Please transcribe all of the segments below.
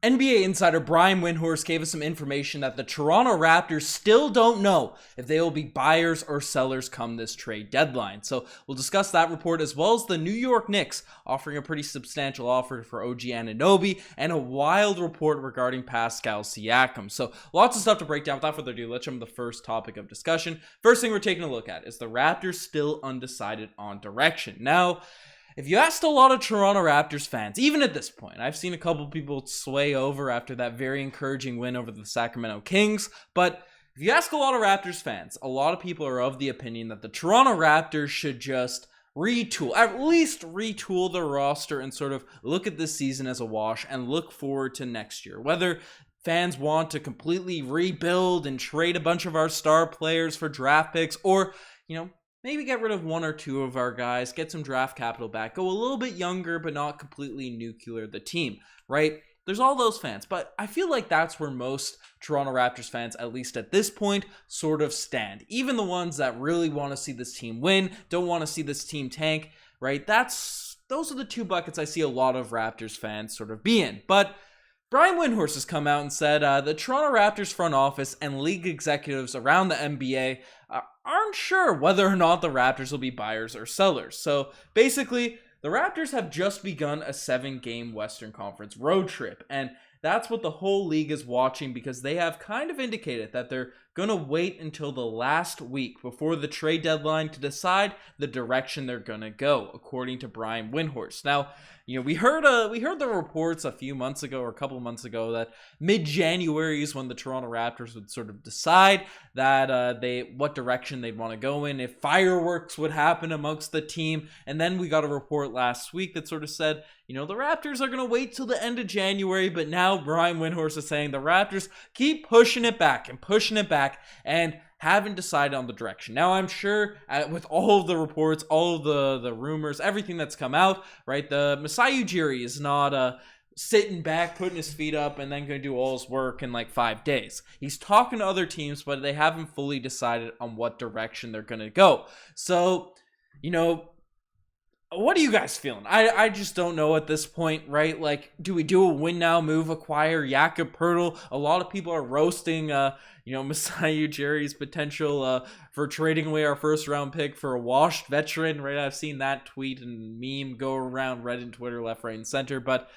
NBA insider Brian Windhorst gave us some information that the Toronto Raptors still don't know if they will be buyers or sellers come this trade deadline. So we'll discuss that report as well as the New York Knicks offering a pretty substantial offer for OG Anunoby and a wild report regarding Pascal Siakam. So lots of stuff to break down. Without further ado, let's jump to the first topic of discussion. First thing we're taking a look at is the Raptors still undecided on direction. Now, if you asked a lot of Toronto Raptors fans, even at this point, I've seen a couple people sway over after that very encouraging win over the Sacramento Kings, but if you ask a lot of Raptors fans, a lot of people are of the opinion that the Toronto Raptors should just at least retool their roster and sort of look at this season as a wash and look forward to next year. Whether fans want to completely rebuild and trade a bunch of our star players for draft picks or, maybe get rid of one or two of our guys, get some draft capital back, go a little bit younger, but not completely nuclear the team, right? There's all those fans, but I feel like that's where most Toronto Raptors fans, at least at this point, sort of stand. Even the ones that really want to see this team win, don't want to see this team tank, right? Those are the two buckets I see a lot of Raptors fans sort of be in. But Brian Windhorst has come out and said the Toronto Raptors front office and league executives around the NBA aren't sure whether or not the Raptors will be buyers or sellers. So basically, the Raptors have just begun a 7-game Western Conference road trip, and that's what the whole league is watching because they have kind of indicated that they're going to wait until the last week before the trade deadline to decide the direction they're going to go, according to Brian Windhorst. Now, we heard the reports a few months ago or a couple months ago that mid-January is when the Toronto Raptors would sort of decide that what direction they'd want to go in, if fireworks would happen amongst the team. And then we got a report last week that sort of said, the Raptors are going to wait till the end of January, but now Brian Windhorst is saying the Raptors keep pushing it back and haven't decided on the direction. Now, I'm sure with all of the reports, all of the rumors, everything that's come out, right, the Masai Ujiri is not sitting back, putting his feet up, and then going to do all his work in like 5 days. He's talking to other teams, but they haven't fully decided on what direction they're going to go. So, what are you guys feeling? I just don't know at this point, right? Like, do we do a win now move, acquire Jakob Poeltl? A lot of people are roasting, Masai Ujiri's potential for trading away our first round pick for a washed veteran, right? I've seen that tweet and meme go around Reddit, Twitter, left, right, and center. But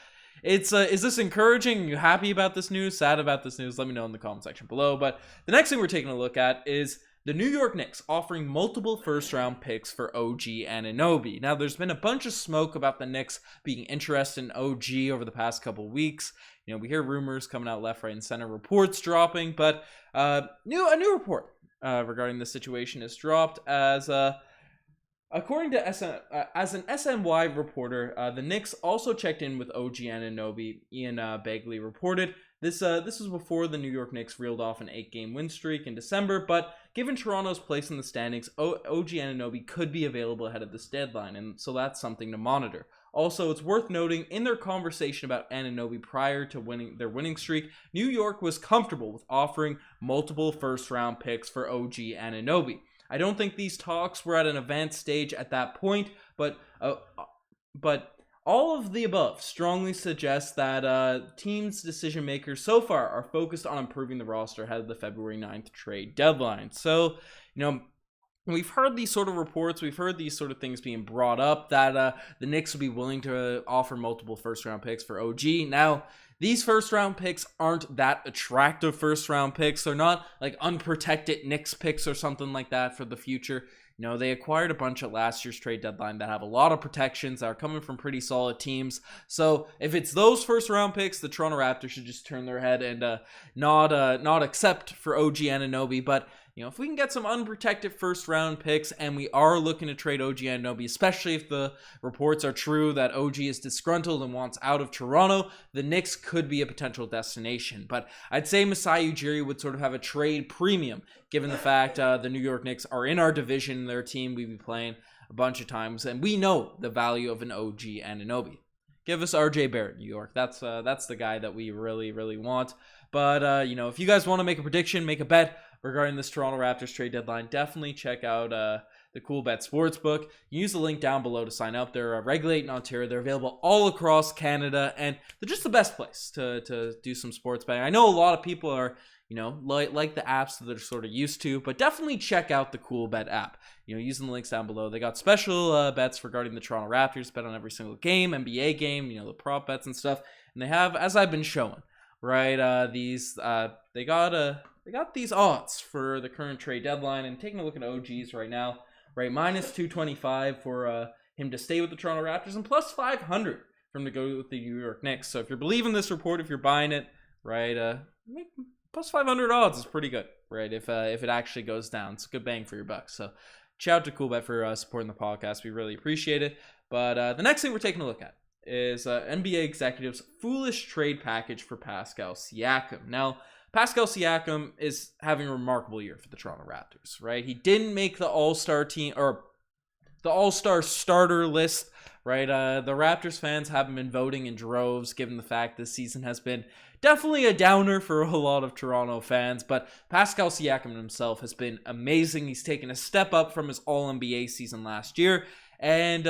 it's is this encouraging? Are you happy about this news? Sad about this news? Let me know in the comment section below. But the next thing we're taking a look at is the New York Knicks offering multiple first-round picks for OG Anunoby. Now, there's been a bunch of smoke about the Knicks being interested in OG over the past couple weeks. We hear rumors coming out left, right, and center, reports dropping, but a new report regarding this situation is dropped as according to as an SNY reporter, the Knicks also checked in with OG Anunoby. Ian Begley reported. This was before the New York Knicks reeled off an 8-game win streak in December, but given Toronto's place in the standings, OG Anunoby could be available ahead of this deadline, and so that's something to monitor. Also, it's worth noting, in their conversation about Anunoby prior to their winning streak, New York was comfortable with offering multiple first-round picks for OG Anunoby. I don't think these talks were at an advanced stage at that point, but all of the above strongly suggests that teams' decision makers so far are focused on improving the roster ahead of the February 9th trade deadline. So, we've heard these sort of reports, we've heard these sort of things being brought up that the Knicks would be willing to offer multiple first-round picks for OG. Now, these first-round picks aren't that attractive first-round picks. They're not like unprotected Knicks picks or something like that for the future. They acquired a bunch at last year's trade deadline that have a lot of protections that are coming from pretty solid teams. So if it's those first-round picks, the Toronto Raptors should just turn their head and not accept for OG Anunoby. But if we can get some unprotected first-round picks, and we are looking to trade OG Anunoby, especially if the reports are true that OG is disgruntled and wants out of Toronto, the Knicks could be a potential destination. But I'd say Masai Ujiri would sort of have a trade premium, given the fact the New York Knicks are in our division, their team we've been playing a bunch of times, and we know the value of an OG Anunoby. Give us RJ Barrett, New York. That's the guy that we really, really want. But, if you guys want to make a prediction, make a bet regarding this Toronto Raptors trade deadline, definitely check out the Coolbet Sportsbook. You use the link down below to sign up. They're regulated in Ontario. They're available all across Canada, and they're just the best place to do some sports betting. I know a lot of people are, like the apps that they're sort of used to, but definitely check out the Coolbet app. Using the links down below. They got special bets regarding the Toronto Raptors, bet on every single game, NBA game, the prop bets and stuff. And they have, as I've been showing, right, they got these odds for the current trade deadline, and taking a look at OGs right now, right, minus 225 for him to stay with the Toronto Raptors, and plus 500 for him to go with the New York Knicks. So if you're believing this report, if you're buying it, right, plus 500 odds is pretty good, right? If it actually goes down, it's a good bang for your buck. So shout out to Coolbet for supporting the podcast. We really appreciate it. But the next thing we're taking a look at is NBA executives' foolish trade package for Pascal Siakam. Now, Pascal Siakam is having a remarkable year for the Toronto Raptors, right? He didn't make the All-Star team or the All-Star starter list, right? The Raptors fans haven't been voting in droves, given the fact this season has been definitely a downer for a lot of Toronto fans. But Pascal Siakam himself has been amazing. He's taken a step up from his All-NBA season last year. And,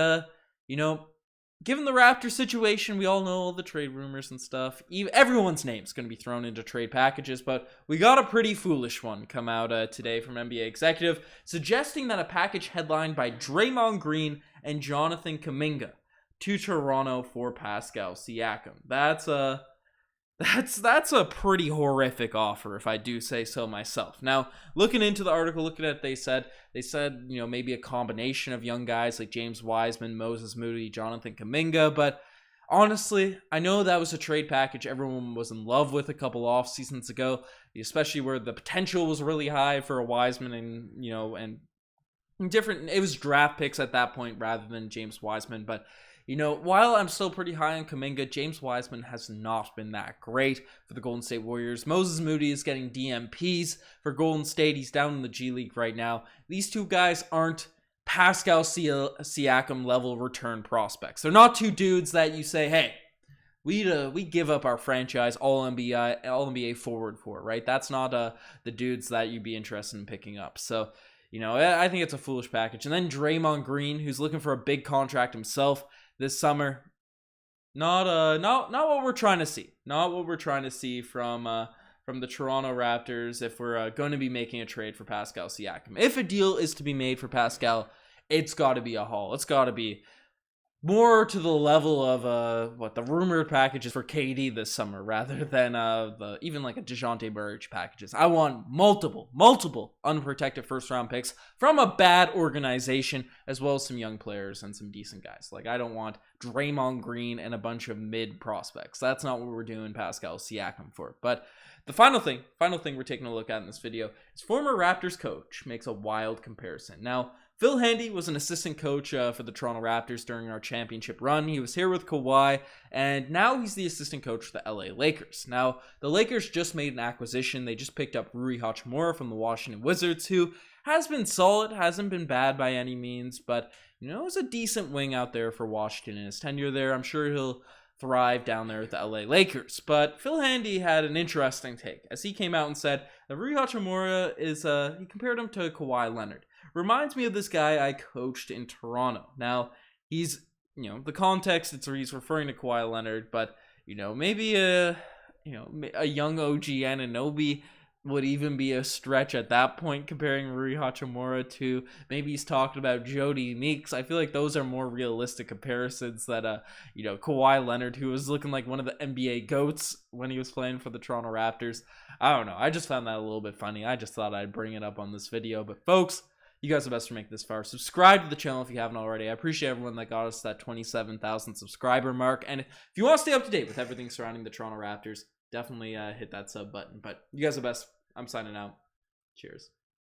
given the Raptors situation, we all know all the trade rumors and stuff. Everyone's name is going to be thrown into trade packages, but we got a pretty foolish one come out today from NBA executive, suggesting that a package headlined by Draymond Green and Jonathan Kuminga to Toronto for Pascal Siakam. That's a pretty horrific offer, if I do say so myself. Now, looking into the article, looking at it, they said, maybe a combination of young guys like James Wiseman, Moses Moody, Jonathan Kuminga. But honestly, I know that was a trade package everyone was in love with a couple off seasons ago, especially where the potential was really high for a Wiseman and different. It was draft picks at that point rather than James Wiseman, but. While I'm still pretty high on Kuminga, James Wiseman has not been that great for the Golden State Warriors. Moses Moody is getting DMPs for Golden State. He's down in the G League right now. These two guys aren't Pascal Siakam level return prospects. They're not two dudes that you say, hey, we give up our franchise all-NBA forward for, right? That's not the dudes that you'd be interested in picking up. So, I think it's a foolish package. And then Draymond Green, who's looking for a big contract himself this summer, not what we're trying to see. Not what we're trying to see from the Toronto Raptors if we're going to be making a trade for Pascal Siakam. If a deal is to be made for Pascal, it's got to be a haul. It's got to be more to the level of the rumored packages for KD this summer rather than even like a DeJounte Murray packages. I want multiple unprotected first round picks from a bad organization, as well as some young players and some decent guys. Like, I don't want Draymond Green and a bunch of mid prospects. That's not what we're doing Pascal Siakam for. But the final thing we're taking a look at in this video is former Raptors coach makes a wild comparison. Now, Phil Handy was an assistant coach for the Toronto Raptors during our championship run. He was here with Kawhi, and now he's the assistant coach for the LA Lakers. Now, the Lakers just made an acquisition. They just picked up Rui Hachimura from the Washington Wizards, who has been solid, hasn't been bad by any means, but, is a decent wing out there for Washington in his tenure there. I'm sure he'll thrive down there with the LA Lakers. But Phil Handy had an interesting take as he came out and said that Rui Hachimura he compared him to Kawhi Leonard. Reminds me of this guy I coached in Toronto. Now, he's, the context, he's referring to Kawhi Leonard, but, maybe a young OG Anunoby would even be a stretch at that point, comparing Rui Hachimura to, maybe he's talking about Jody Meeks. I feel like those are more realistic comparisons that, Kawhi Leonard, who was looking like one of the NBA GOATs when he was playing for the Toronto Raptors. I don't know. I just found that a little bit funny. I just thought I'd bring it up on this video. But folks, you guys are the best for making this far. Subscribe to the channel if you haven't already. I appreciate everyone that got us that 27,000 subscriber mark. And if you want to stay up to date with everything surrounding the Toronto Raptors, definitely hit that sub button. But you guys are the best. I'm signing out. Cheers.